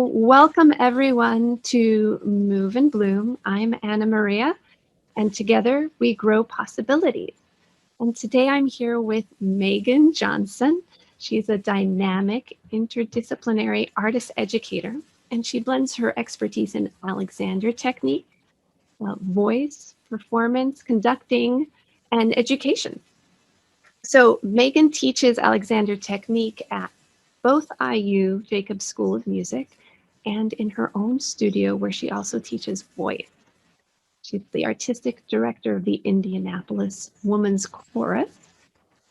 So, welcome everyone to Move and Bloom. I'm Anna Maria, and together we grow possibilities. And today I'm here with Meagan Johnson. She's a dynamic, interdisciplinary artist educator, and she blends her expertise in Alexander technique, voice, performance, conducting, and education. So, Meagan teaches Alexander technique at both IU Jacobs School of Music and in her own studio where she also teaches voice. She's the artistic director of the Indianapolis Women's Chorus.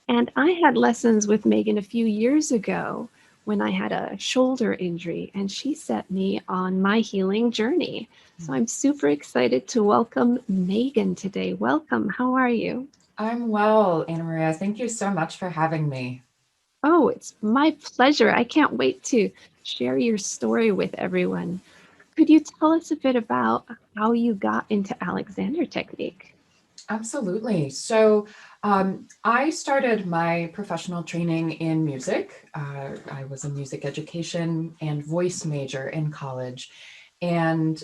And I had lessons with Meagan a few years ago when I had a shoulder injury, and she set me on my healing journey. So I'm super excited to welcome Meagan today. Welcome. How are you? I'm well, Anna Maria. Thank you so much for having me. Oh, it's my pleasure. I can't wait to share your story with everyone. Could you tell us a bit about how you got into Alexander technique? Absolutely. I started my professional training in music. I was a music education and voice major in college. And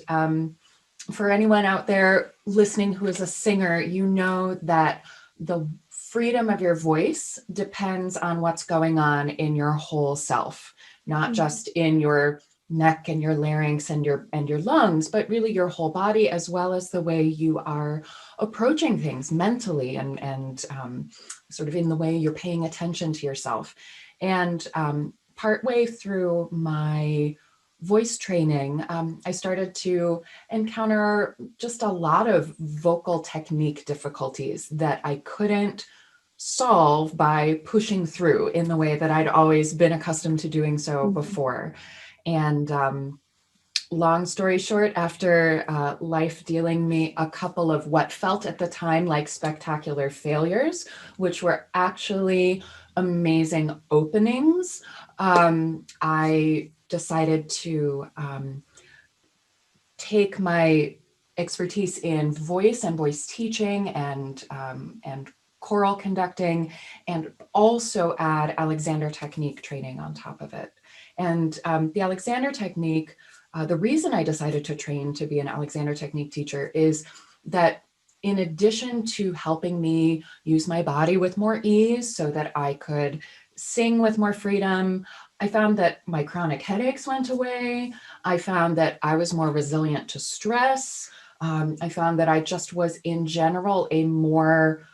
for anyone out there listening who is a singer, you know that the freedom of your voice depends on what's going on in your whole self, not just in your neck and your larynx and your lungs, but really your whole body, as well as the way you are approaching things mentally and sort of in the way you're paying attention to yourself. And partway through my voice training, I started to encounter just a lot of vocal technique difficulties that I couldn't solve by pushing through in the way that I'd always been accustomed to doing so before. And long story short, after life dealing me a couple of what felt at the time like spectacular failures, which were actually amazing openings, I decided to take my expertise in voice and voice teaching and choral conducting, and also add Alexander technique training on top of it. And the Alexander technique, the reason I decided to train to be an Alexander technique teacher is that in addition to helping me use my body with more ease so that I could sing with more freedom, I found that my chronic headaches went away. I found that I was more resilient to stress. I found that I just was in general a more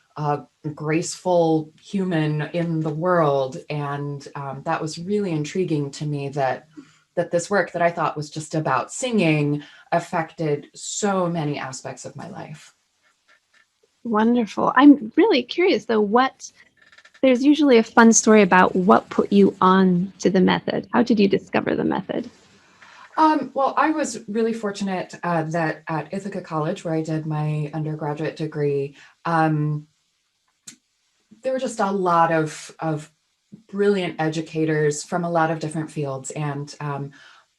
graceful human in the world. And that was really intriguing to me that this work that I thought was just about singing affected so many aspects of my life. Wonderful. I'm really curious though, there's usually a fun story about what put you on to the method. How did you discover the method? Well, I was really fortunate that at Ithaca College, where I did my undergraduate degree, there were just a lot of brilliant educators from a lot of different fields. And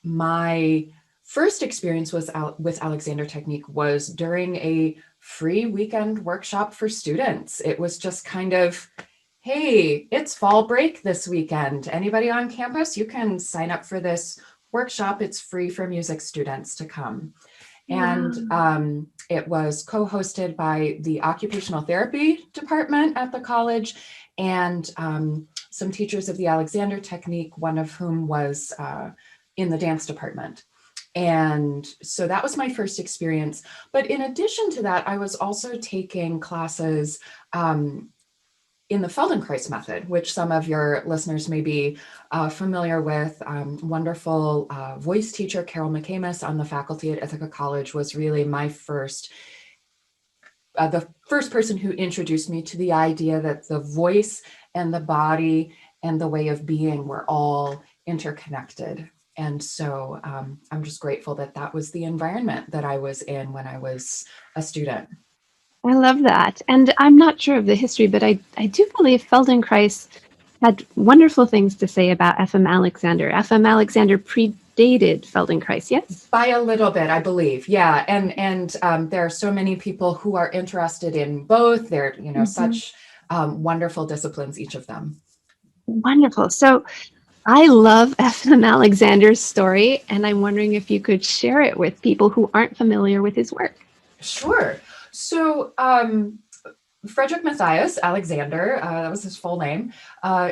my first experience with Alexander Technique was during a free weekend workshop for students. It was just kind of, hey, it's fall break this weekend. Anybody on campus, you can sign up for this workshop. It's free for music students to come. And it was co-hosted by the occupational therapy department at the college and some teachers of the Alexander technique, one of whom was in the dance department. And so that was my first experience. But in addition to that, I was also taking classes in the Feldenkrais method, which some of your listeners may be familiar with. Wonderful voice teacher Carol McCamus on the faculty at Ithaca College was really my the first person who introduced me to the idea that the voice and the body and the way of being were all interconnected. And so I'm just grateful that that was the environment that I was in when I was a student. I love that. And I'm not sure of the history, but I do believe Feldenkrais had wonderful things to say about F.M. Alexander. F.M. Alexander predated Feldenkrais, yes? By a little bit, I believe. Yeah. And there are so many people who are interested in both. They're, such wonderful disciplines, each of them. Wonderful. So I love F.M. Alexander's story, and I'm wondering if you could share it with people who aren't familiar with his work. Sure. So Frederick Matthias Alexander, that was his full name.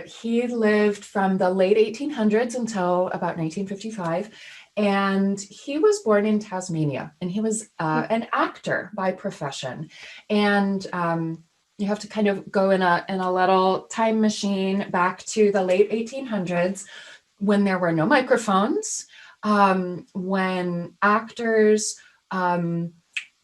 He lived from the late 1800s until about 1955. And he was born in Tasmania, and he was an actor by profession. And you have to kind of go in a little time machine back to the late 1800s when there were no microphones, when actors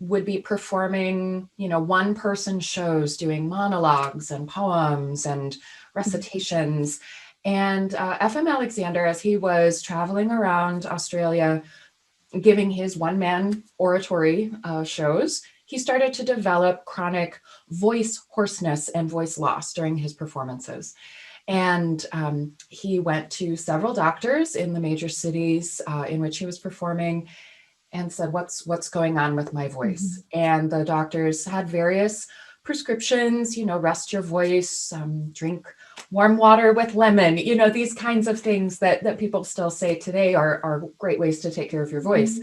would be performing, one-person shows, doing monologues and poems and recitations. And F.M. Alexander, as he was traveling around Australia, giving his one-man oratory shows, he started to develop chronic voice hoarseness and voice loss during his performances. And he went to several doctors in the major cities in which he was performing and said, what's going on with my voice? And the doctors had various prescriptions, rest your voice, drink warm water with lemon, these kinds of things that people still say today are great ways to take care of your voice.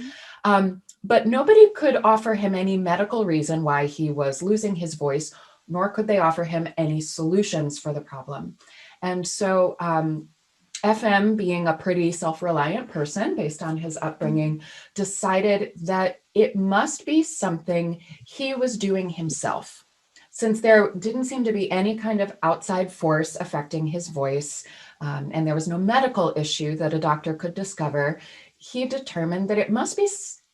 But nobody could offer him any medical reason why he was losing his voice, nor could they offer him any solutions for the problem. And so FM, being a pretty self-reliant person based on his upbringing, decided that it must be something he was doing himself. Since there didn't seem to be any kind of outside force affecting his voice, and there was no medical issue that a doctor could discover, he determined that it must be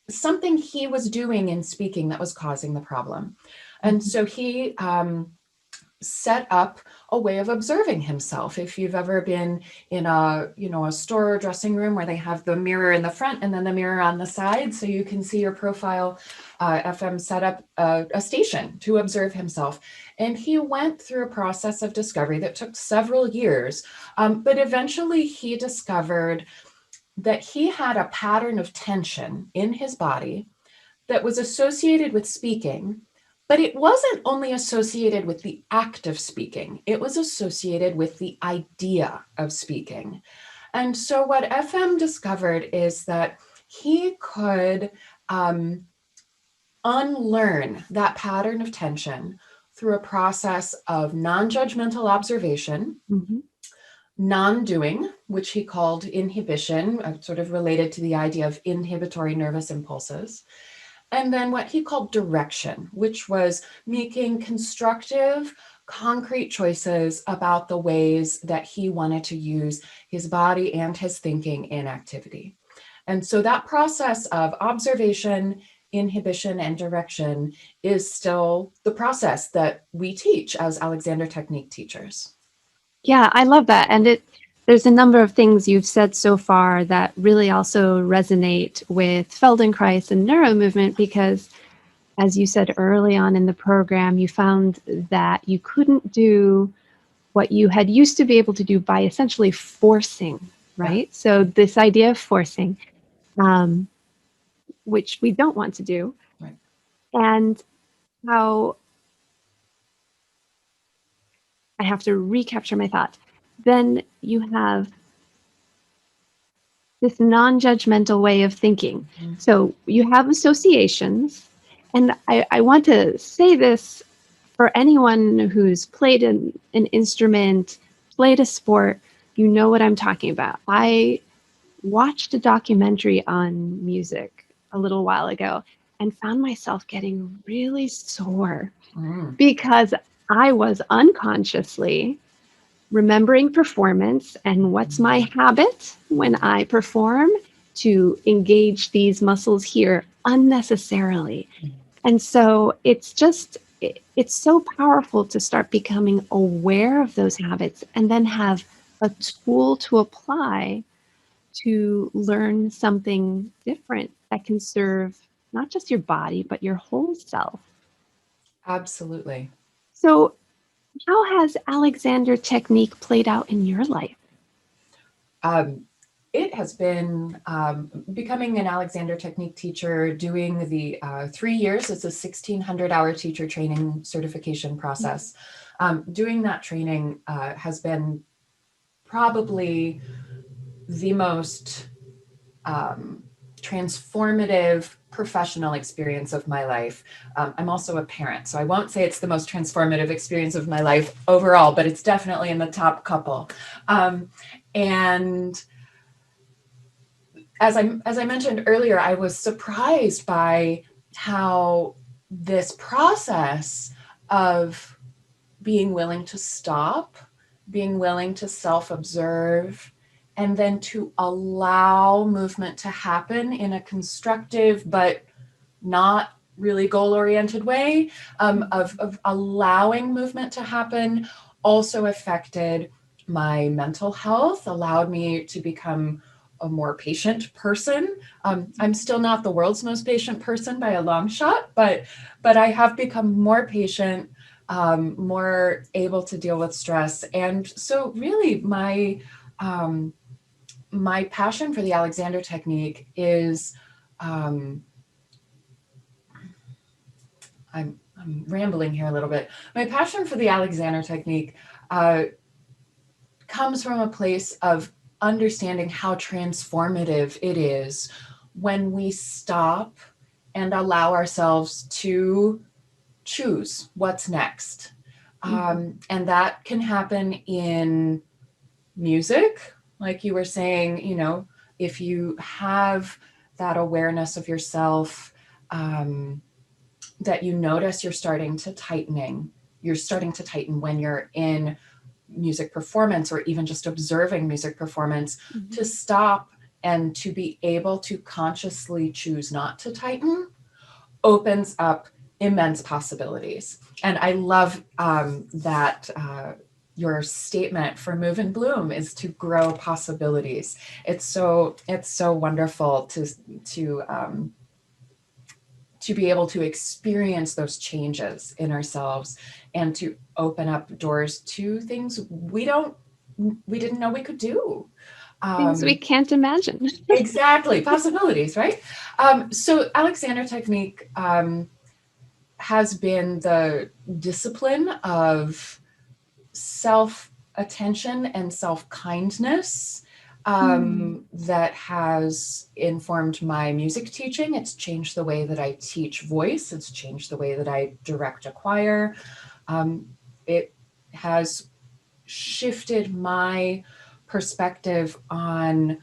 something he was doing in speaking that was causing the problem. And so he set up a way of observing himself. If you've ever been in a store or dressing room where they have the mirror in the front and then the mirror on the side so you can see your profile, FM set up a station to observe himself. And he went through a process of discovery that took several years, but eventually he discovered that he had a pattern of tension in his body that was associated with speaking. But it wasn't only associated with the act of speaking, it was associated with the idea of speaking. And so what FM discovered is that he could unlearn that pattern of tension through a process of non-judgmental observation, non-doing, which he called inhibition, sort of related to the idea of inhibitory nervous impulses. And then what he called direction, which was making constructive, concrete choices about the ways that he wanted to use his body and his thinking in activity. And so that process of observation, inhibition, and direction is still the process that we teach as Alexander Technique teachers. Yeah, I love that. And there's a number of things you've said so far that really also resonate with Feldenkrais and neuromovement, because as you said early on in the program, you found that you couldn't do what you had used to be able to do by essentially forcing, right? Yeah. So this idea of forcing, which we don't want to do, right. And how I have to recapture my thought. Then you have this non-judgmental way of thinking. So you have associations, and I want to say this for anyone who's played an instrument, played a sport, you know what I'm talking about. I watched a documentary on music a little while ago and found myself getting really sore because I was unconsciously remembering performance and what's my habit when I perform to engage these muscles here unnecessarily. And so it's so powerful to start becoming aware of those habits and then have a tool to apply to learn something different that can serve not just your body, but your whole self. Absolutely. So how has Alexander Technique played out in your life? It has been becoming an Alexander Technique teacher, doing the 3 years. It's a 1,600-hour teacher training certification process. Doing that training has been probably the most transformative professional experience of my life. I'm also a parent, so I won't say it's the most transformative experience of my life overall, but it's definitely in the top couple. And as I mentioned earlier, I was surprised by how this process of being willing to stop, being willing to self-observe, and then to allow movement to happen in a constructive but not really goal-oriented way, of allowing movement to happen, also affected my mental health, allowed me to become a more patient person. I'm still not the world's most patient person by a long shot, but I have become more patient, more able to deal with stress. And so really my passion for the Alexander technique is, I'm rambling here a little bit. My passion for the Alexander technique comes from a place of understanding how transformative it is when we stop and allow ourselves to choose what's next. And that can happen in music, like you were saying, you know, if you have that awareness of yourself, that you notice you're starting to tighten when you're in music performance, or even just observing music performance, to stop and to be able to consciously choose not to tighten opens up immense possibilities. And I love that your statement for Move and Bloom is to grow possibilities. It's so wonderful to be able to experience those changes in ourselves and to open up doors to things we didn't know we could do. Things we can't imagine. Exactly, possibilities, right? So Alexander technique has been the discipline of self-attention and self-kindness that has informed my music teaching. It's changed the way that I teach voice. It's changed the way that I direct a choir. It has shifted my perspective on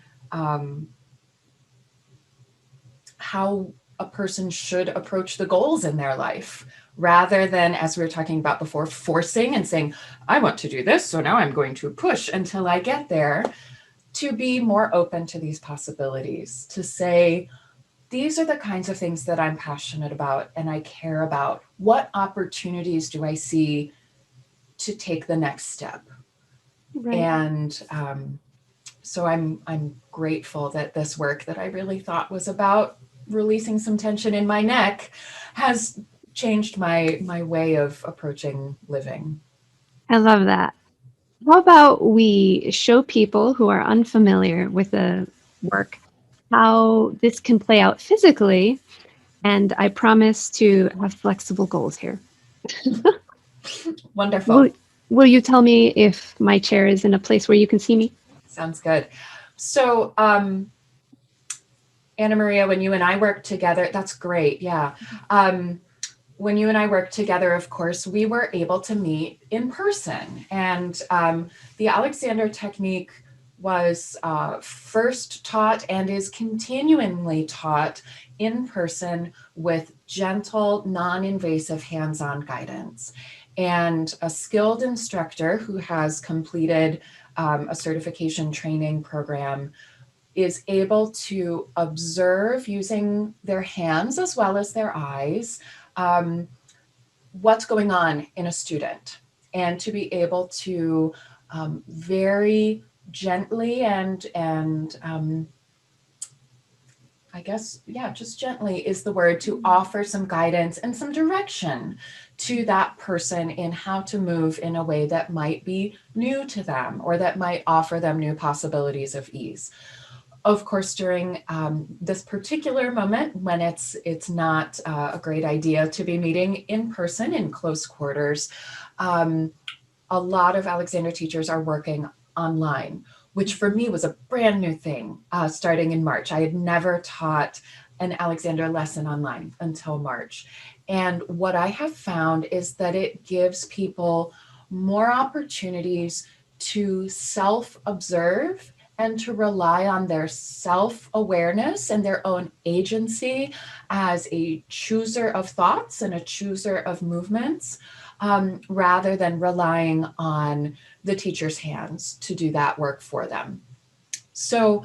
how a person should approach the goals in their life, rather than, as we were talking about before, forcing and saying, I want to do this, so now I'm going to push until I get there. To be more open to these possibilities, to say, these are the kinds of things that I'm passionate about and I care about. What opportunities do I see to take the next step? Right. And so I'm grateful that this work that I really thought was about releasing some tension in my neck has changed my way of approaching living. I love that. How about we show people who are unfamiliar with the work how this can play out physically? And I promise to have flexible goals here. Wonderful. Will you tell me if my chair is in a place where you can see me? Sounds good. So, Anna Maria, when you and I worked together, that's great. Yeah. When you and I worked together, of course, we were able to meet in person. And the Alexander technique was first taught and is continually taught in person with gentle, non-invasive hands-on guidance. And a skilled instructor who has completed a certification training program is able to observe using their hands as well as their eyes what's going on in a student, and to be able to very gently and I guess, yeah, just gently is the word, to offer some guidance and some direction to that person in how to move in a way that might be new to them or that might offer them new possibilities of ease. Of course, during this particular moment when it's not a great idea to be meeting in person in close quarters, a lot of Alexander teachers are working online, which for me was a brand new thing starting in March. I had never taught an Alexander lesson online until March. And what I have found is that it gives people more opportunities to self-observe and to rely on their self-awareness and their own agency as a chooser of thoughts and a chooser of movements, rather than relying on the teacher's hands to do that work for them. So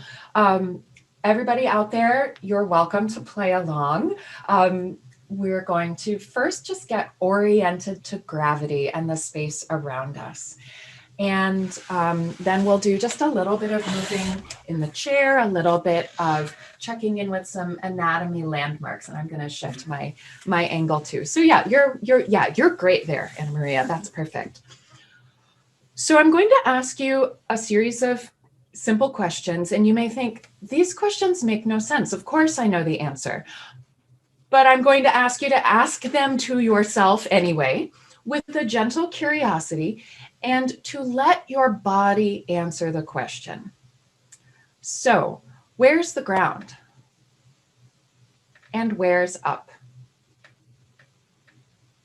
everybody out there, you're welcome to play along. We're going to first just get oriented to gravity and the space around us. And then we'll do just a little bit of moving in the chair, a little bit of checking in with some anatomy landmarks. And I'm going to shift my angle too. So yeah, you're great there, Anna Maria. That's perfect. So I'm going to ask you a series of simple questions, and you may think these questions make no sense. Of course, I know the answer, but I'm going to ask you to ask them to yourself anyway, with a gentle curiosity, and to let your body answer the question. So, where's the ground? And where's up?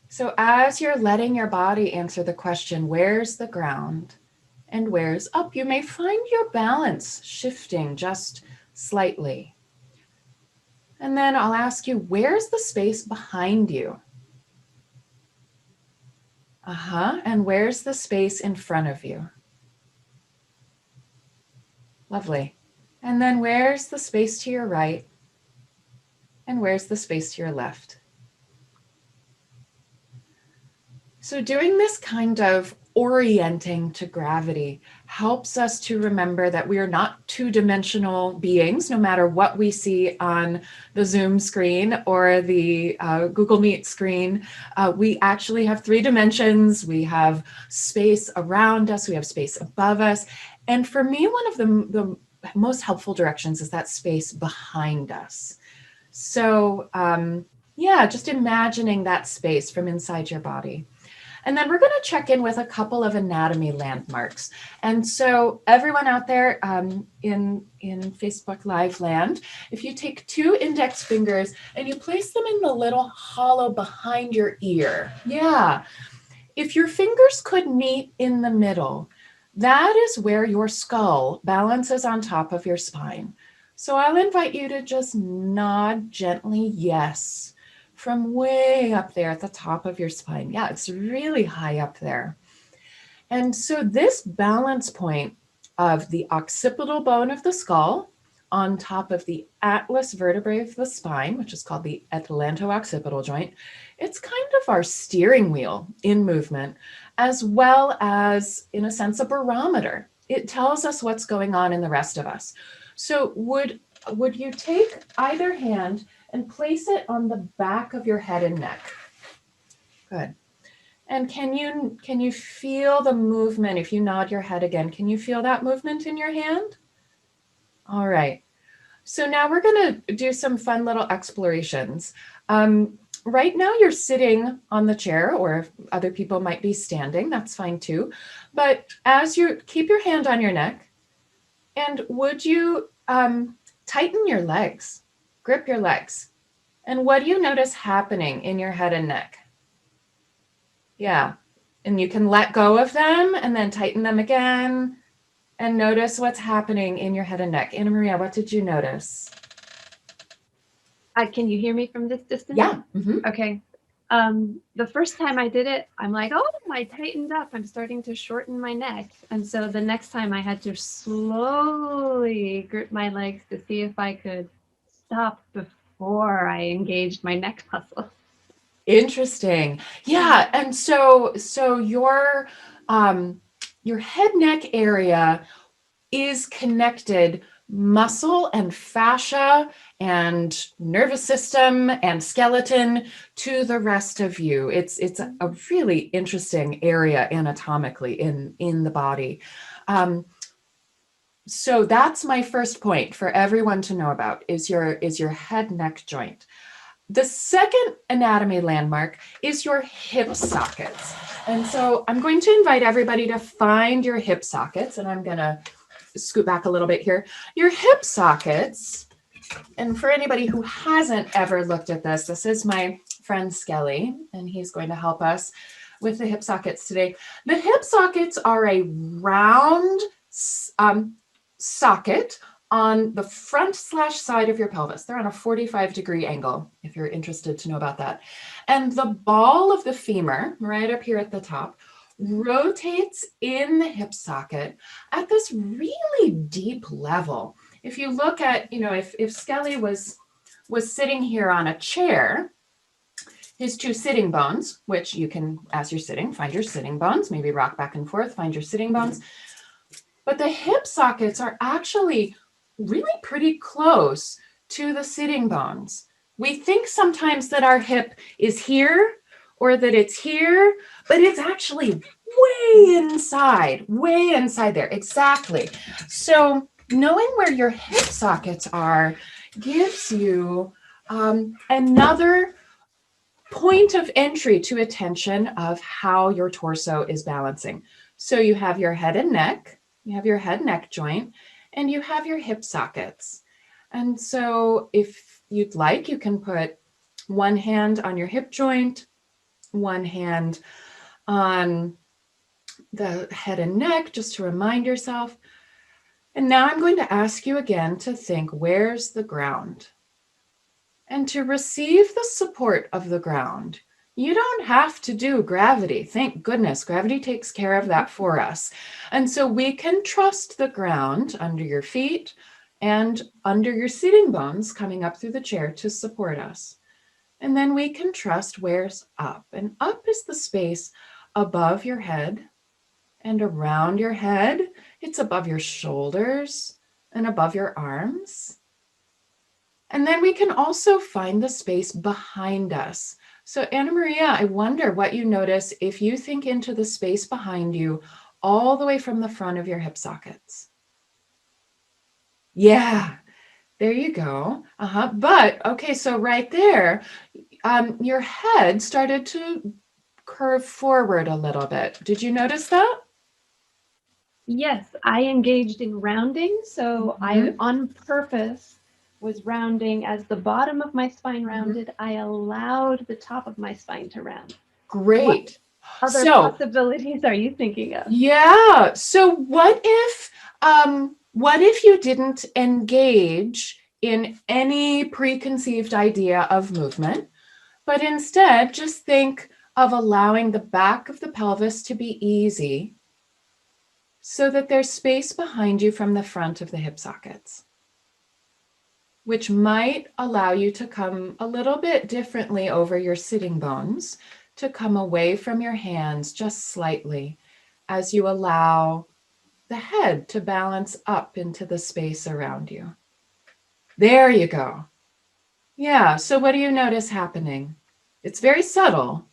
So as you're letting your body answer the question, where's the ground and where's up, you may find your balance shifting just slightly. And then I'll ask you, where's the space behind you? And where's the space in front of you? Lovely. And then where's the space to your right? And where's the space to your left? So doing this kind of orienting to gravity helps us to remember that we are not two-dimensional beings, no matter what we see on the Zoom screen or the Google Meet screen. We actually have 3 dimensions. We have space around us, we have space above us. And for me, one of the most helpful directions is that space behind us. So yeah, just imagining that space from inside your body. And then we're going to check in with a couple of anatomy landmarks. And so everyone out there in Facebook Live land, if you take 2 index fingers and you place them in the little hollow behind your ear. Yeah. If your fingers could meet in the middle, that is where your skull balances on top of your spine. So I'll invite you to just nod gently yes, from way up there at the top of your spine. Yeah, it's really high up there. And so this balance point of the occipital bone of the skull on top of the atlas vertebrae of the spine, which is called the atlanto-occipital joint, it's kind of our steering wheel in movement, as well as, in a sense, a barometer. It tells us what's going on in the rest of us. So would you take either hand and place it on the back of your head and neck? Good. And can you feel the movement? If you nod your head again, can you feel that movement in your hand? All right. So now we're going to do some fun little explorations. Right now you're sitting on the chair, or other people might be standing, that's fine too. But as you keep your hand on your neck, and would you tighten your legs, grip your legs. And what do you notice happening in your head and neck? Yeah, and you can let go of them and then tighten them again and notice what's happening in your head and neck. Anna Maria, what did you notice? Can you hear me from this distance? Yeah. Okay. The first time I did it, I'm like, oh, I tightened up. I'm starting to shorten my neck. And so the next time I had to slowly grip my legs to see if I could stop before I engaged my neck muscle. Interesting. Yeah. And so your head neck area is connected muscle and fascia and nervous system and skeleton to the rest of you. It's a really interesting area anatomically in the body. So that's my first point for everyone to know about is your head neck joint. The second anatomy landmark is your hip sockets. And so I'm going to invite everybody to find your hip sockets, and I'm going to scoot back a little bit here. Your hip sockets, and for anybody who hasn't ever looked at this, this is my friend Skelly, and he's going to help us with the hip sockets today. The hip sockets are a round socket on the front / side of your pelvis. They're on a 45-degree angle, if you're interested to know about that. And the ball of the femur, right up here at the top, rotates in the hip socket at this really deep level. If you look at, if Skelly was sitting here on a chair, his two sitting bones, which you can, as you're sitting, find your sitting bones, maybe rock back and forth, find your sitting bones. But the hip sockets are actually really pretty close to the sitting bones. We think sometimes that our hip is here or that it's here, but it's actually way inside there. Exactly. So knowing where your hip sockets are gives you another point of entry to attention of how your torso is balancing. So you have your head and neck, you have your head neck joint, and you have your hip sockets. And so if you'd like, you can put one hand on your hip joint, one hand on the head and neck, just to remind yourself. And now I'm going to ask you again to think, where's the ground? And to receive the support of the ground. You don't have to do gravity. Thank goodness, gravity takes care of that for us. And so we can trust the ground under your feet and under your sitting bones coming up through the chair to support us. And then we can trust where's up. And up is the space above your head and around your head. It's above your shoulders and above your arms. And then we can also find the space behind us. So Anna Maria, I wonder what you notice if you think into the space behind you all the way from the front of your hip sockets. Yeah, there you go. But okay, so right there, your head started to curve forward a little bit. Did you notice that? Yes, I engaged in rounding. So I, on purpose, was rounding as the bottom of my spine rounded. I allowed the top of my spine to round. Great. What other possibilities are you thinking of? Yeah. So what if you didn't engage in any preconceived idea of movement, but instead just think of allowing the back of the pelvis to be easy so that there's space behind you from the front of the hip sockets, which might allow you to come a little bit differently over your sitting bones, to come away from your hands just slightly as you allow the head to balance up into the space around you. There you go. Yeah, so what do you notice happening? It's very subtle.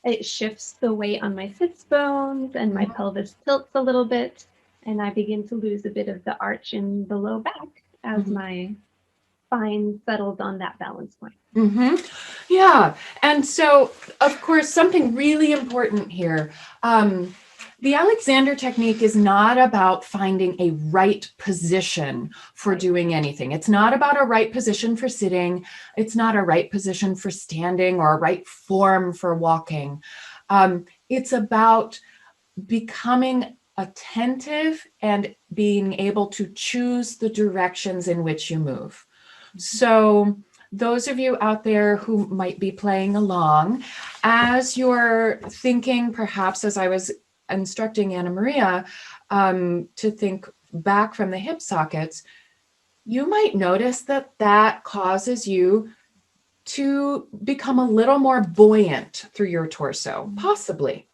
It shifts the weight on my sits bones and my pelvis tilts a little bit, and I begin to lose a bit of the arch in the low back as my spine settled on that balance point. Yeah, and so of course something really important here. The Alexander technique is not about finding a right position for doing anything. It's not about a right position for sitting. It's not a right position for standing or a right form for walking. It's about becoming attentive and being able to choose the directions in which you move. So those of you out there who might be playing along, as you're thinking, perhaps as I was instructing Anna Maria to think back from the hip sockets, you might notice that that causes you to become a little more buoyant through your torso, possibly.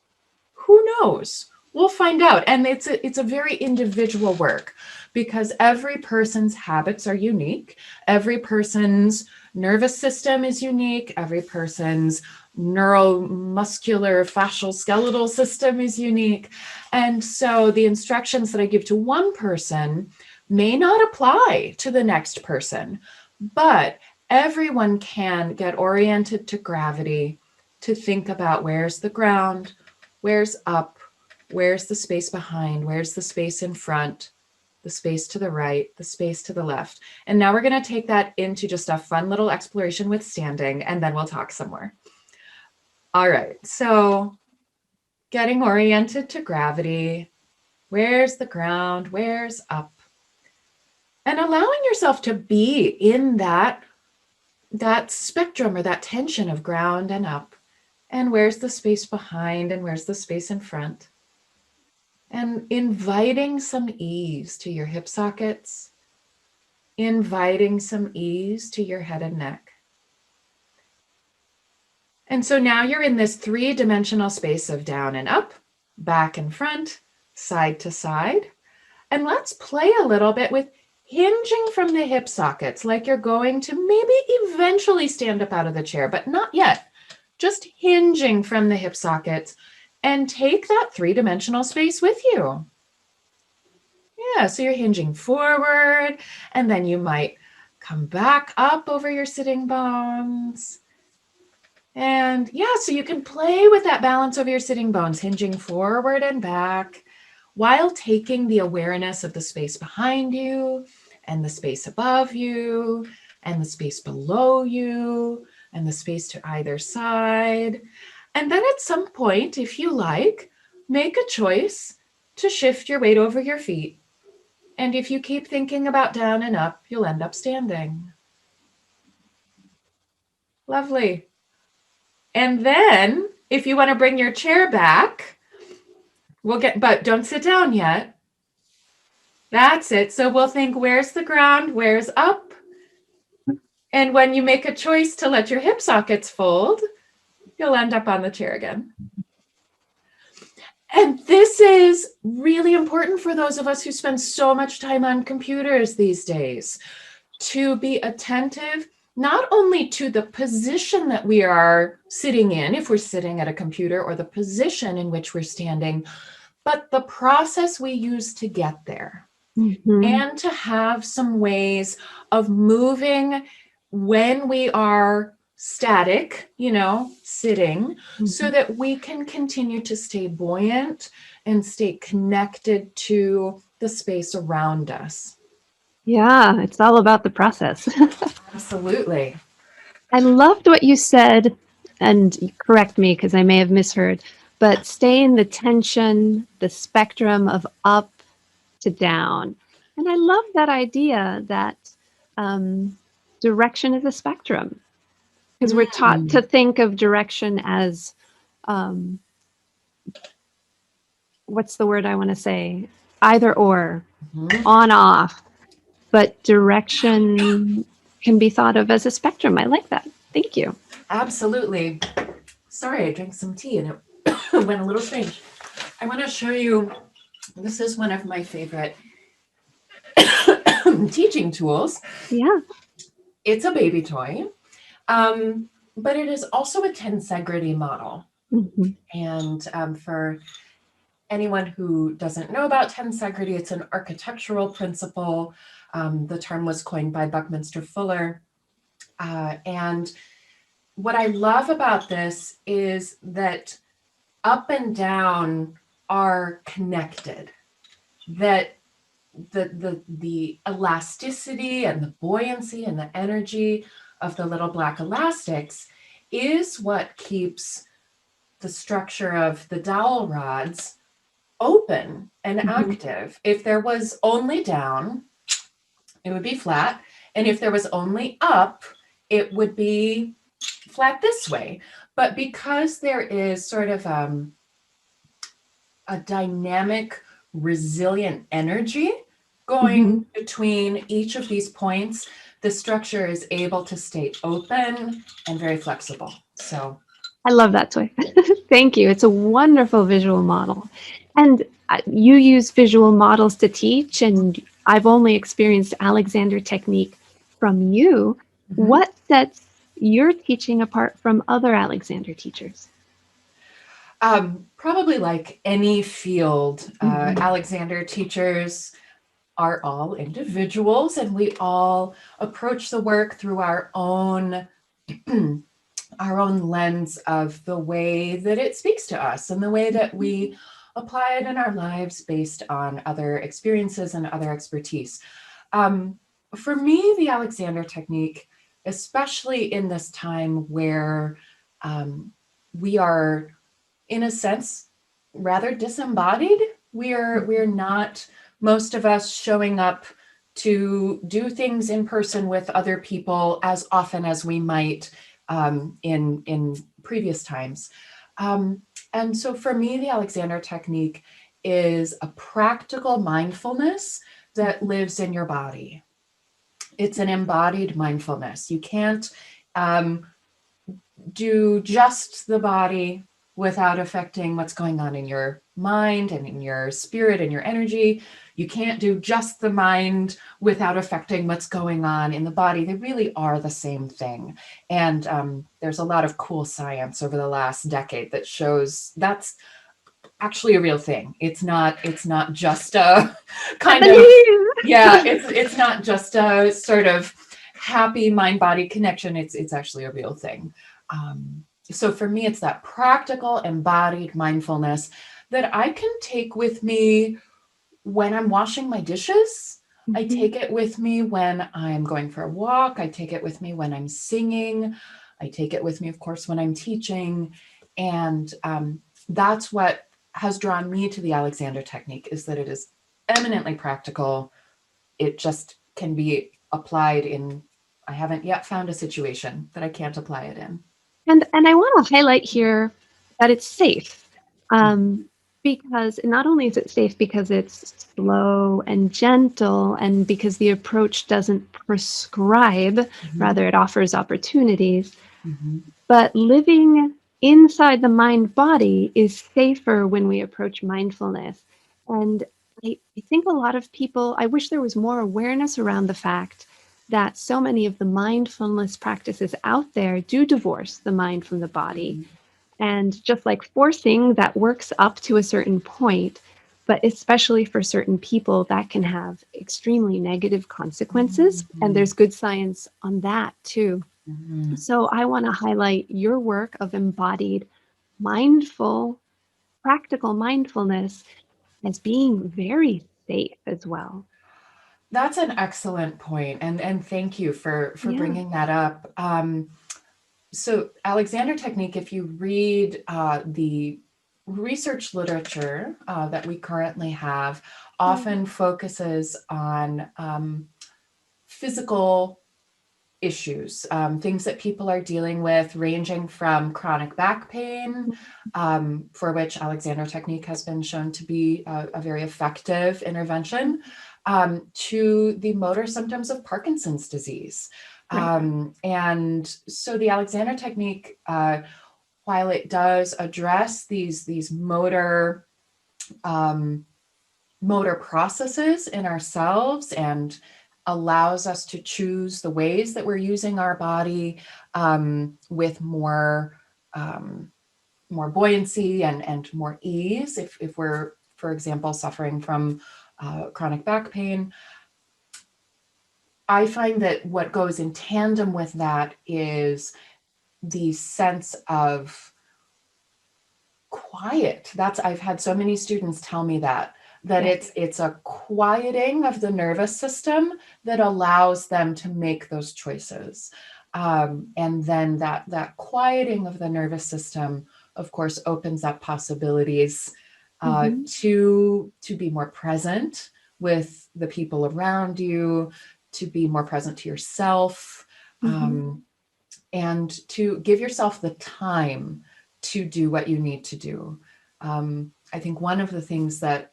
Who knows? We'll find out. And it's a very individual work because every person's habits are unique. Every person's nervous system is unique. Every person's neuromuscular fascial skeletal system is unique. And so the instructions that I give to one person may not apply to the next person, but everyone can get oriented to gravity, to think about where's the ground, where's up, Where's the space behind? Where's the space in front? The space to the right, the space to the left. And now we're going to take that into just a fun little exploration with standing, and then we'll talk some more. All right, so getting oriented to gravity. Where's the ground? Where's up? And allowing yourself to be in that spectrum or that tension of ground and up. And where's the space behind and where's the space in front? And inviting some ease to your hip sockets, inviting some ease to your head and neck. And so now you're in this 3-dimensional space of down and up, back and front, side to side. And let's play a little bit with hinging from the hip sockets, like you're going to maybe eventually stand up out of the chair, but not yet. Just hinging from the hip sockets and take that 3-dimensional space with you. Yeah, so you're hinging forward, and then you might come back up over your sitting bones. And yeah, so you can play with that balance over your sitting bones, hinging forward and back, while taking the awareness of the space behind you and the space above you and the space below you and the space to either side. And then at some point, if you like, make a choice to shift your weight over your feet. And if you keep thinking about down and up, you'll end up standing. Lovely. And then if you want to bring your chair back, but don't sit down yet. That's it. So we'll think, where's the ground? Where's up? And when you make a choice to let your hip sockets fold, you'll end up on the chair again. And this is really important for those of us who spend so much time on computers these days, to be attentive not only to the position that we are sitting in, if we're sitting at a computer, or the position in which we're standing, but the process we use to get there. Mm-hmm. And to have some ways of moving when we are static, sitting, mm-hmm. so that we can continue to stay buoyant and stay connected to the space around us. Yeah, it's all about the process. Absolutely. I loved what you said, and correct me because I may have misheard, but stay in the tension, the spectrum of up to down. And I love that idea that direction is a spectrum, because we're taught to think of direction as, what's the word I want to say? Either or, on, off. But direction can be thought of as a spectrum. I like that. Thank you. Absolutely. Sorry, I drank some tea and it went a little strange. I want to show you, this is one of my favorite teaching tools. Yeah. It's a baby toy, but it is also a tensegrity model. Mm-hmm. And for anyone who doesn't know about tensegrity, it's an architectural principle. The term was coined by Buckminster Fuller. And what I love about this is that up and down are connected, that the elasticity and the buoyancy and the energy of the little black elastics is what keeps the structure of the dowel rods open and active. If there was only down, it would be flat. And if there was only up, it would be flat this way. But because there is sort of a dynamic, resilient energy going between each of these points, the structure is able to stay open and very flexible. So I love that toy. Thank you. It's a wonderful visual model. And you use visual models to teach, and I've only experienced Alexander technique from you. Mm-hmm. What sets your teaching apart from other Alexander teachers? Probably like any field, Alexander teachers are all individuals, and we all approach the work through our own lens of the way that it speaks to us and the way that we apply it in our lives based on other experiences and other expertise. For me, the Alexander technique, especially in this time where we are, in a sense, rather disembodied. We're not, most of us, showing up to do things in person with other people as often as we might in previous times. And so for me, the Alexander technique is a practical mindfulness that lives in your body. It's an embodied mindfulness. You can't do just the body without affecting what's going on in your mind and in your spirit and your energy. You can't do just the mind without affecting what's going on in the body. They really are the same thing. And there's a lot of cool science over the last decade that shows that's actually a real thing. It's not just a kind of, yeah, it's not just a sort of happy mind-body connection. It's actually a real thing. So for me, it's that practical embodied mindfulness that I can take with me when I'm washing my dishes. I take it with me when I'm going for a walk. I take it with me when I'm singing. I take it with me, of course, when I'm teaching. And that's what has drawn me to the Alexander technique, is that it is eminently practical. It just can be applied in, I haven't yet found a situation that I can't apply it in. And I want to highlight here that it's safe. Because not only is it safe because it's slow and gentle, and because the approach doesn't prescribe, rather it offers opportunities, but living inside the mind body is safer when we approach mindfulness. And I think a lot of people, I wish there was more awareness around the fact that so many of the mindfulness practices out there do divorce the mind from the body. And just like forcing, that works up to a certain point, but especially for certain people, that can have extremely negative consequences. And there's good science on that too. So I want to highlight your work of embodied, mindful, practical mindfulness as being very safe as well. That's an excellent point, and thank you for bringing that up. So Alexander technique, if you read the research literature that we currently have, often focuses on physical issues, things that people are dealing with, ranging from chronic back pain, for which Alexander technique has been shown to be a very effective intervention, to the motor symptoms of Parkinson's disease. And so the Alexander technique, while it does address these motor processes in ourselves and allows us to choose the ways that we're using our body with more buoyancy and more ease, if we're, for example, suffering from chronic back pain. I find that what goes in tandem with that is the sense of quiet. I've had so many students tell me that it's a quieting of the nervous system that allows them to make those choices. And then that quieting of the nervous system, of course, opens up possibilities to be more present with the people around you, to be more present to yourself, and to give yourself the time to do what you need to do. I think one of the things that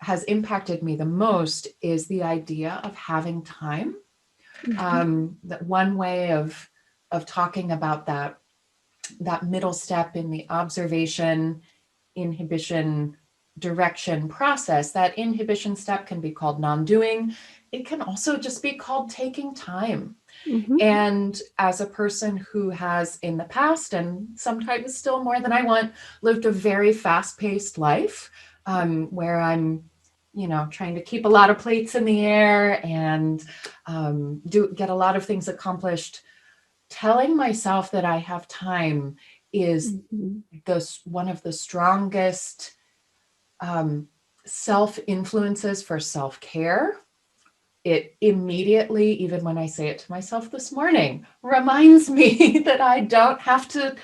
has impacted me the most is the idea of having time. That one way of talking about that middle step in the observation, inhibition, direction process, that inhibition step can be called non-doing. It can also just be called taking time. And as a person who has in the past, and sometimes still more than I want, lived a very fast-paced life, where I'm, trying to keep a lot of plates in the air and get a lot of things accomplished, telling myself that I have time is one of the strongest self-influences for self-care. It immediately, even when I say it to myself this morning, reminds me that I don't have to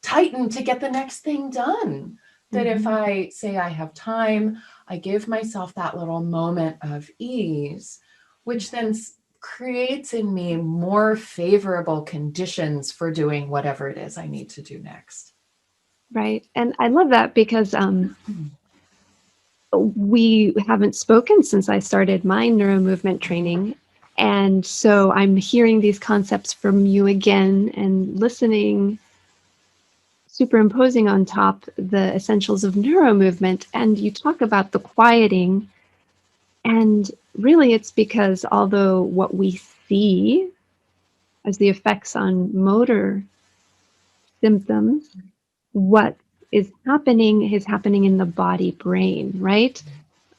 tighten to get the next thing done. That if I say I have time, I give myself that little moment of ease, which then creates in me more favorable conditions for doing whatever it is I need to do next. Right. And I love that because we haven't spoken since I started my neuromovement training. And so I'm hearing these concepts from you again and listening, superimposing on top the essentials of neuromovement. And you talk about the quieting. And really, it's because although what we see as the effects on motor symptoms, what is happening in the body brain, right?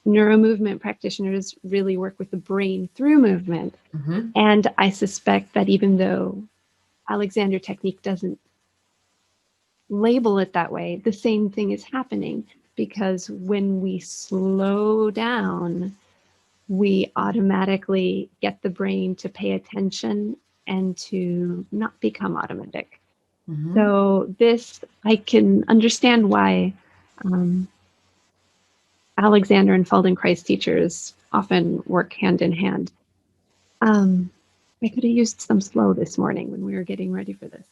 Neuromovement practitioners really work with the brain through movement. And I suspect that even though Alexander technique doesn't label it that way, the same thing is happening, because when we slow down, we automatically get the brain to pay attention and to not become automatic. So this, I can understand why Alexander and Feldenkrais teachers often work hand in hand. I could have used some slow this morning when we were getting ready for this.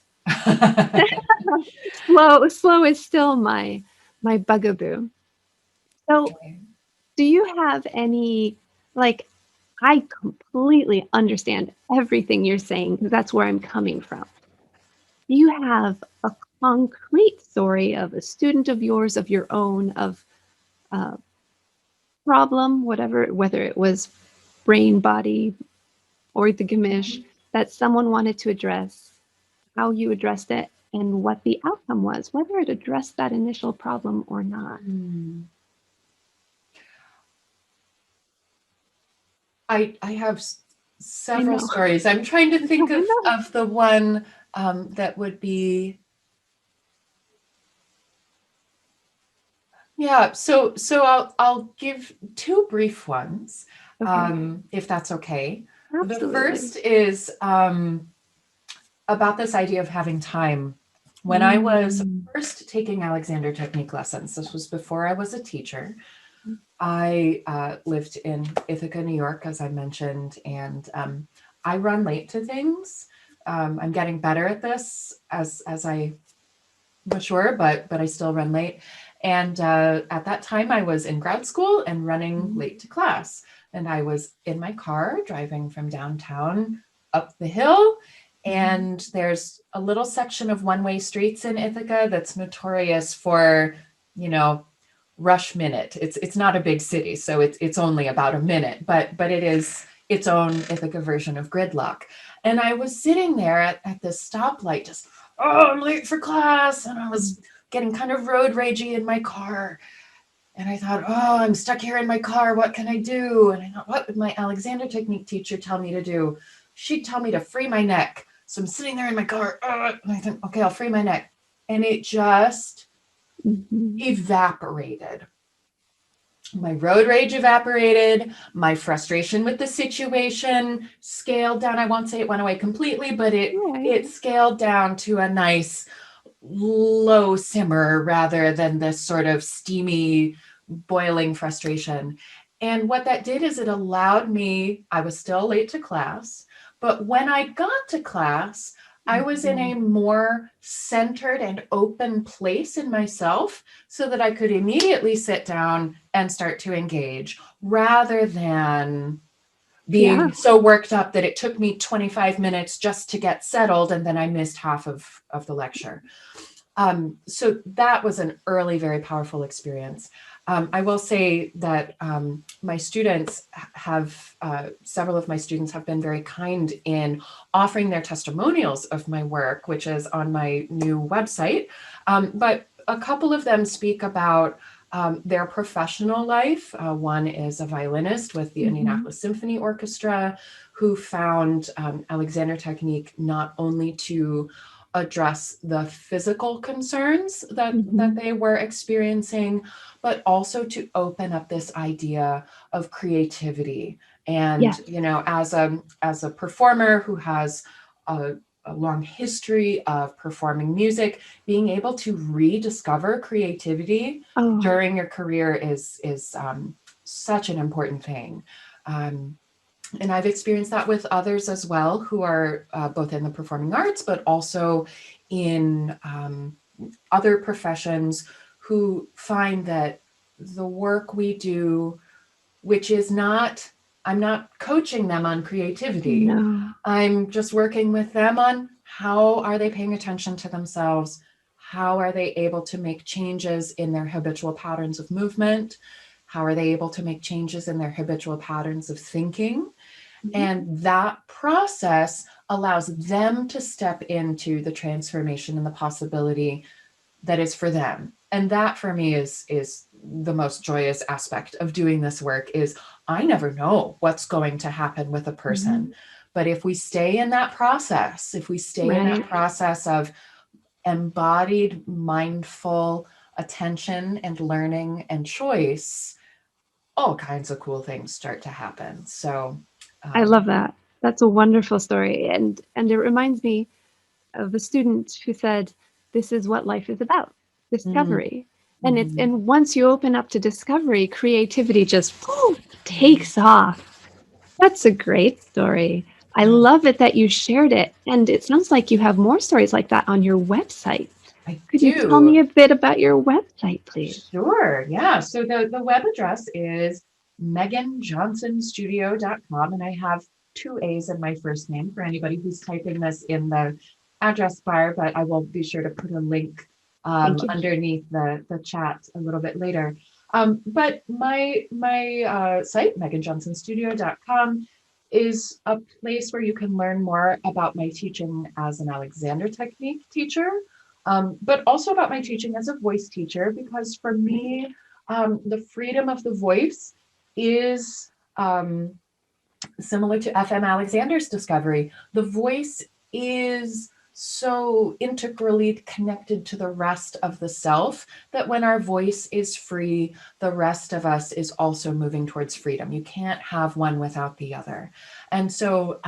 Slow is still my bugaboo. So do you have any, like, I completely understand everything you're saying because that's where I'm coming from. Do you have a concrete story of a student of yours, of your own, of a problem, whatever, whether it was brain, body, or the gamish, that someone wanted to address, how you addressed it, and what the outcome was, whether it addressed that initial problem or not? I have several stories. I'm trying to think of the one that would be. Yeah, so I'll give two brief ones, if that's okay. Absolutely. The first is about this idea of having time. When I was first taking Alexander technique lessons, this was before I was a teacher. I lived in Ithaca, New York, as I mentioned, and I run late to things. I'm getting better at this as I mature, but I still run late. And at that time, I was in grad school and running late to class. And I was in my car driving from downtown up the hill. And there's a little section of one-way streets in Ithaca that's notorious for, rush minute. It's not a big city, so it's only about a minute, but it is its own Ithaca version of gridlock. And I was sitting there at this stoplight, just, I'm late for class. And I was getting kind of road ragey in my car. And I thought, I'm stuck here in my car. What can I do? And I thought, what would my Alexander technique teacher tell me to do? She'd tell me to free my neck. So I'm sitting there in my car, and I think, okay, I'll free my neck. And it just evaporated. My road rage evaporated. My frustration with the situation scaled down. I won't say it went away completely, but it scaled down to a nice low simmer rather than this sort of steamy, boiling frustration. And what that did is it allowed me, I was still late to class, but when I got to class, I was in a more centered and open place in myself so that I could immediately sit down and start to engage rather than being so worked up that it took me 25 minutes just to get settled and then I missed half of the lecture. So that was an early, very powerful experience. I will say that my students have, several of my students have been very kind in offering their testimonials of my work, which is on my new website. But a couple of them speak about their professional life. One is a violinist with the Indianapolis Symphony Orchestra who found Alexander technique not only to address the physical concerns that Mhm. they were experiencing, but also to open up this idea of creativity. And, Yes. as a performer who has a, a long history of performing music, being able to rediscover creativity Oh, during your career is such an important thing. Um, and I've experienced that with others as well, who are both in the performing arts, but also in other professions, who find that the work we do, which is not, I'm not coaching them on creativity. no. I'm just working with them on how are they paying attention to themselves? How are they able to make changes in their habitual patterns of movement? How are they able to make changes in their habitual patterns of thinking? Mhm. And that process allows them to step into the transformation and the possibility that is for them. And that for me is the most joyous aspect of doing this work. Is I never know what's going to happen with a person. Mhm. But if we stay in that process, if we stay in that Right. process of embodied mindful attention and learning and choice, all kinds of cool things start to happen. So I love um, that. That's a wonderful story, and it reminds me of a student who said, "This is what life is about, mhm, discovery." mhm, And once you open up to discovery, creativity just whoo, mhm. takes off. That's a great story. I Yeah, love it that you shared it, and it sounds like you have more stories like that on your website. I Could you tell me do. a bit about your website, please? Sure. Yeah. So the web address is meaganjohnsonstudio.com. And I have two A's in my first name for anybody who's typing this in the address bar, but I will be sure to put a link Thank you. underneath the chat a little bit later. But my site, meaganjohnsonstudio.com, is a place where you can learn more about my teaching as an Alexander Technique teacher, but also about my teaching as a voice teacher, because for Right. me, the freedom of the voice is similar to FM Alexander's discovery. The voice is so integrally connected to the rest of the self that when our voice is free, the rest of us is also moving towards freedom. You can't have one without the other. And so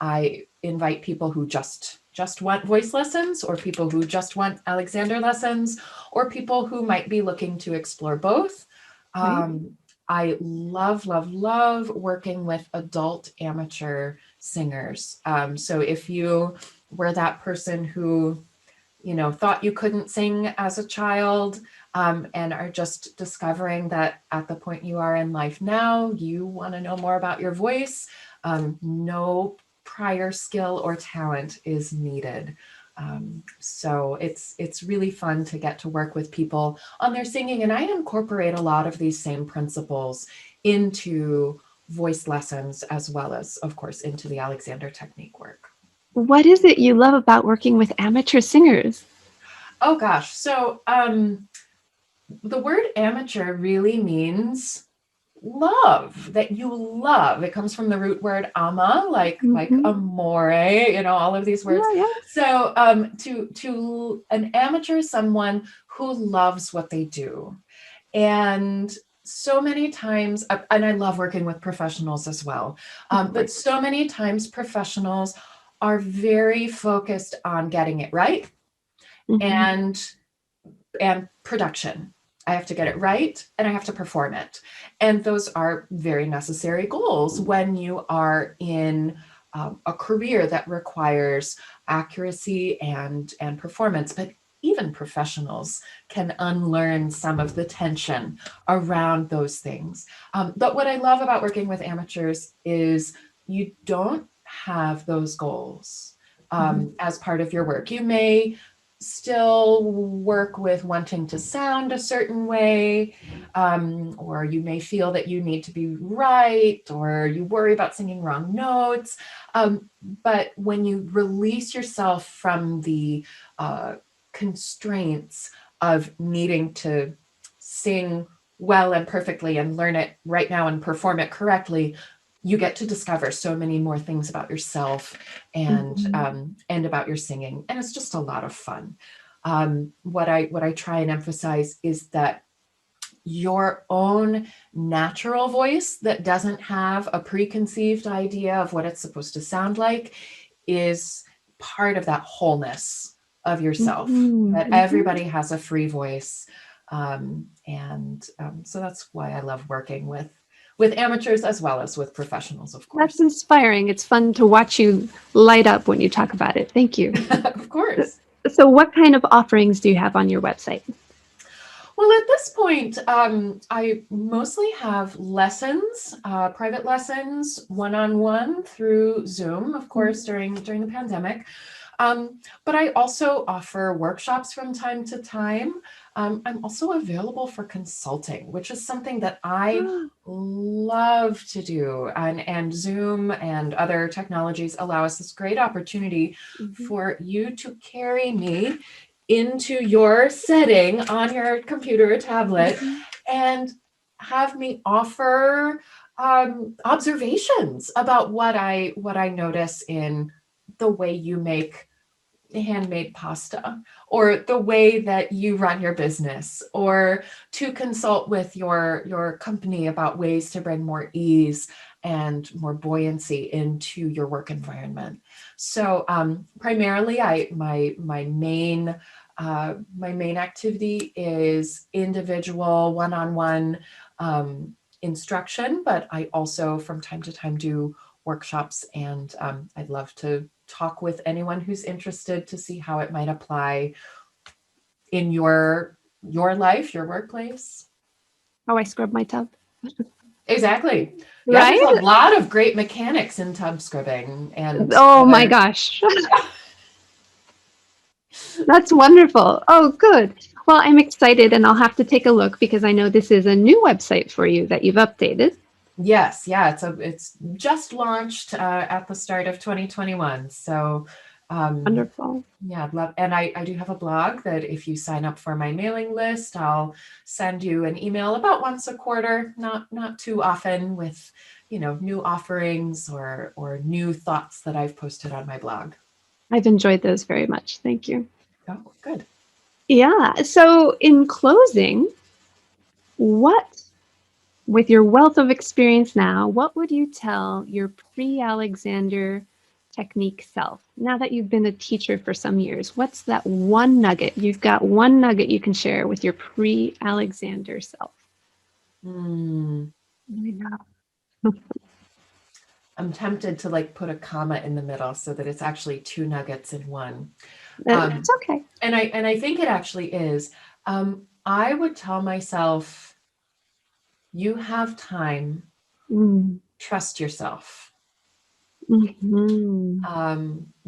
I invite people who just want voice lessons, or people who just want Alexander lessons, or people who might be looking to explore both. Right. Um, I love, love, love working with adult amateur singers. So if you were that person who, thought you couldn't sing as a child, and are just discovering that at the point you are in life now, you want to know more about your voice, no prior skill or talent is needed. So it's really fun to get to work with people on their singing, and I incorporate a lot of these same principles into voice lessons, as well as, of course, into the Alexander Technique work. What is it you love about working with amateur singers? Oh gosh, so the word amateur really means love, that you love. It comes from the root word ama, like Mhm. amore, all of these words. Yeah, yeah. So to an amateur is someone who loves what they do. And so many times, and I love working with professionals as well, Of but course. so many times professionals are very focused on getting it right, Mhm. and production. I have to get it right and I have to perform it. And those are very necessary goals when you are in a career that requires accuracy and performance. But even professionals can unlearn some of the tension around those things. But what I love about working with amateurs is you don't have those goals Mhm. as part of your work. You may still work with wanting to sound a certain way, or you may feel that you need to be right, or you worry about singing wrong notes. But when you release yourself from the constraints of needing to sing well and perfectly and learn it right now and perform it correctly, you get to discover so many more things about yourself and about your singing, and it's just a lot of fun. What I try and emphasize is that your own natural voice that doesn't have a preconceived idea of what it's supposed to sound like is part of that wholeness of yourself, that everybody has a free voice. So that's why I love working with amateurs as well as with professionals, of course. That's inspiring. It's fun to watch you light up when you talk about it. Thank you. Of course. So what kind of offerings do you have on your website? Well, at this point, I mostly have lessons, private lessons, one-on-one through Zoom, of course, during the pandemic. But I also offer workshops from time to time. I'm also available for consulting, which is something that I love to do. And Zoom and other technologies allow us this great opportunity for you to carry me into your setting on your computer or tablet and have me offer observations about what I notice in the way you make handmade pasta, or the way that you run your business, or to consult with your company about ways to bring more ease and more buoyancy into your work environment. So primarily, my main activity is individual one-on-one instruction, but I also from time to time do workshops, and I'd love to talk with anyone who's interested to see how it might apply in your life, your workplace. How I scrub my tub. Exactly. Yeah, Right? there's a lot of great mechanics in tub scrubbing. And oh my gosh. That's wonderful. Oh, good. Well, I'm excited, and I'll have to take a look because I know this is a new website for you that you've updated. Yes, yeah, it's just launched at the start of 2021. So Wonderful. yeah, I'd love, and I do have a blog that if you sign up for my mailing list, I'll send you an email about once a quarter, not too often, with new offerings or new thoughts that I've posted on my blog. I've enjoyed those very much. Thank you. Oh, good. Yeah. So, in closing, with your wealth of experience now, what would you tell your pre-Alexander technique self? Now that you've been a teacher for some years, what's that one nugget? You've got one nugget you can share with your pre-Alexander self. I'm tempted to put a comma in the middle so that it's actually two nuggets in one. It's okay. And I think it actually is. I would tell myself, you have time. Trust yourself.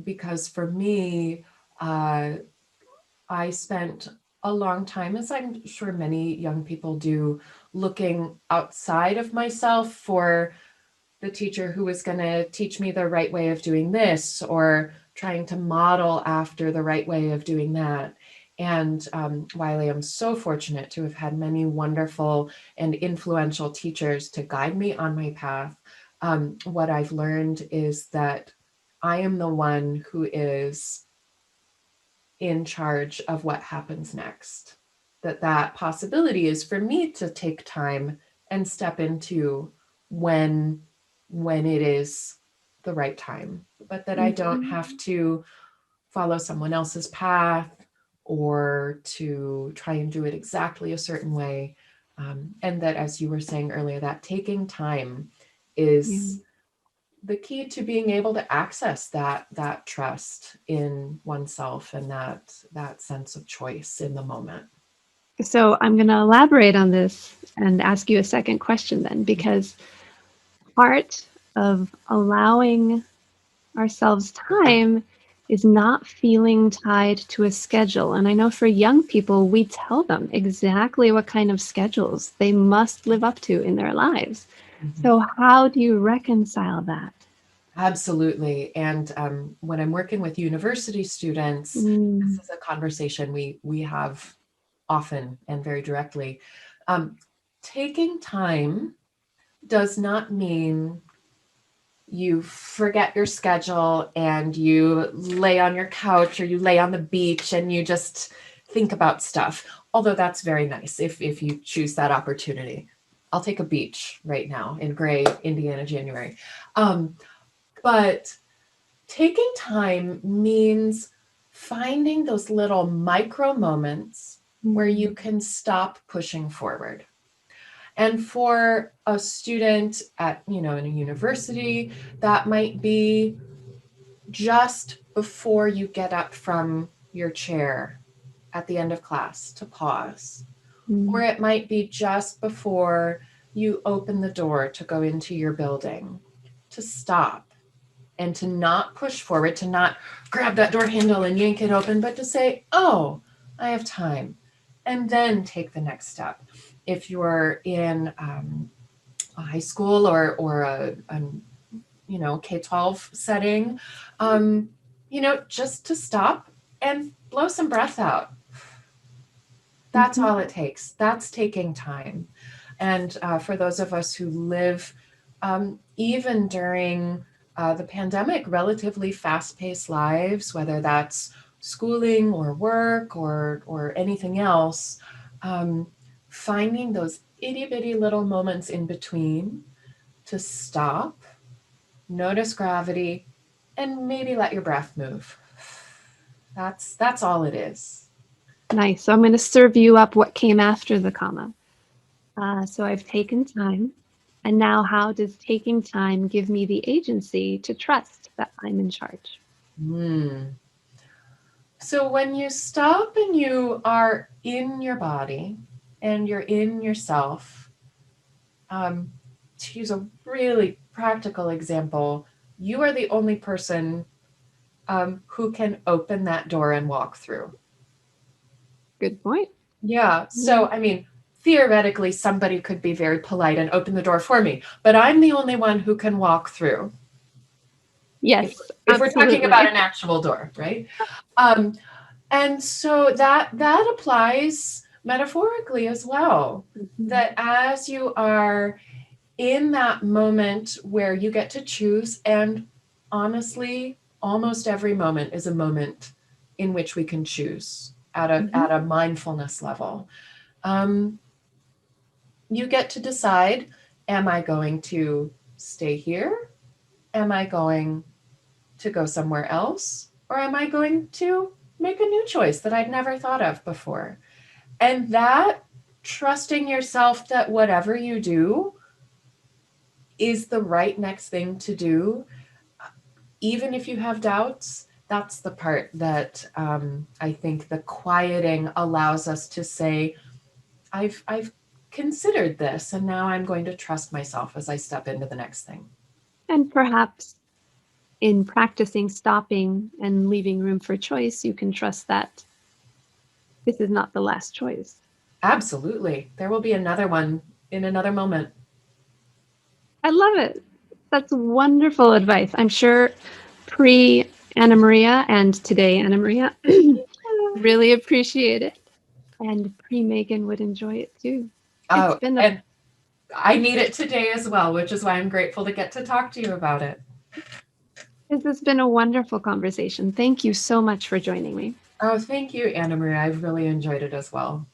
Because for me, I spent a long time, as I'm sure many young people do, looking outside of myself for the teacher who was going to teach me the right way of doing this, or trying to model after the right way of doing that. And while I am so fortunate to have had many wonderful and influential teachers to guide me on my path, what I've learned is that I am the one who is in charge of what happens next. That possibility is for me to take time and step into when it is the right time, but that I don't have to follow someone else's path or to try and do it exactly a certain way. And that, as you were saying earlier, that taking time is the key to being able to access that trust in oneself and that sense of choice in the moment. So I'm going to elaborate on this and ask you a second question then, because part of allowing ourselves time is not feeling tied to a schedule. And I know for young people, we tell them exactly what kind of schedules they must live up to in their lives. So how do you reconcile that? Absolutely. And when I'm working with university students, this is a conversation we have often and very directly. Taking time does not mean you forget your schedule and you lay on your couch or you lay on the beach and you just think about stuff. Although that's very nice if you choose that opportunity. I'll take a beach right now in gray Indiana January. But taking time means finding those little micro moments where you can stop pushing forward. And for a student at, in a university, that might be just before you get up from your chair at the end of class to pause. Or it might be just before you open the door to go into your building, to stop and to not push forward, to not grab that door handle and yank it open, but to say, oh, I have time, and then take the next step. If you're in a high school or a K-12 setting, just to stop and blow some breath out. That's all it takes. That's taking time. And for those of us who live, even during the pandemic, relatively fast-paced lives, whether that's schooling or work or anything else, finding those itty-bitty little moments in between to stop, notice gravity, and maybe let your breath move. That's all it is. Nice. So I'm going to serve you up what came after the comma. So I've taken time. And now how does taking time give me the agency to trust that I'm in charge? So when you stop and you are in your body and you're in yourself, to use a really practical example, you are the only person who can open that door and walk through. Good point. Yeah. So, theoretically, somebody could be very polite and open the door for me, but I'm the only one who can walk through. Yes. If we're talking about an actual door, right? And so that applies metaphorically as well. That as you are in that moment where you get to choose, and honestly, almost every moment is a moment in which we can choose at a mindfulness level. You get to decide, am I going to stay here? Am I going to go somewhere else? Or am I going to make a new choice that I'd never thought of before? And that trusting yourself that whatever you do is the right next thing to do, even if you have doubts, that's the part that I think the quieting allows us to say, I've considered this, and now I'm going to trust myself as I step into the next thing. And perhaps in practicing stopping and leaving room for choice, you can trust that this is not the last choice. Absolutely. There will be another one in another moment. I love it. That's wonderful advice. I'm sure pre-Anna Maria and today Anna Maria really appreciate it. And pre-Meagan would enjoy it too. And I need it today as well, which is why I'm grateful to get to talk to you about it. This has been a wonderful conversation. Thank you so much for joining me. Oh, thank you, Anna Maria. I've really enjoyed it as well.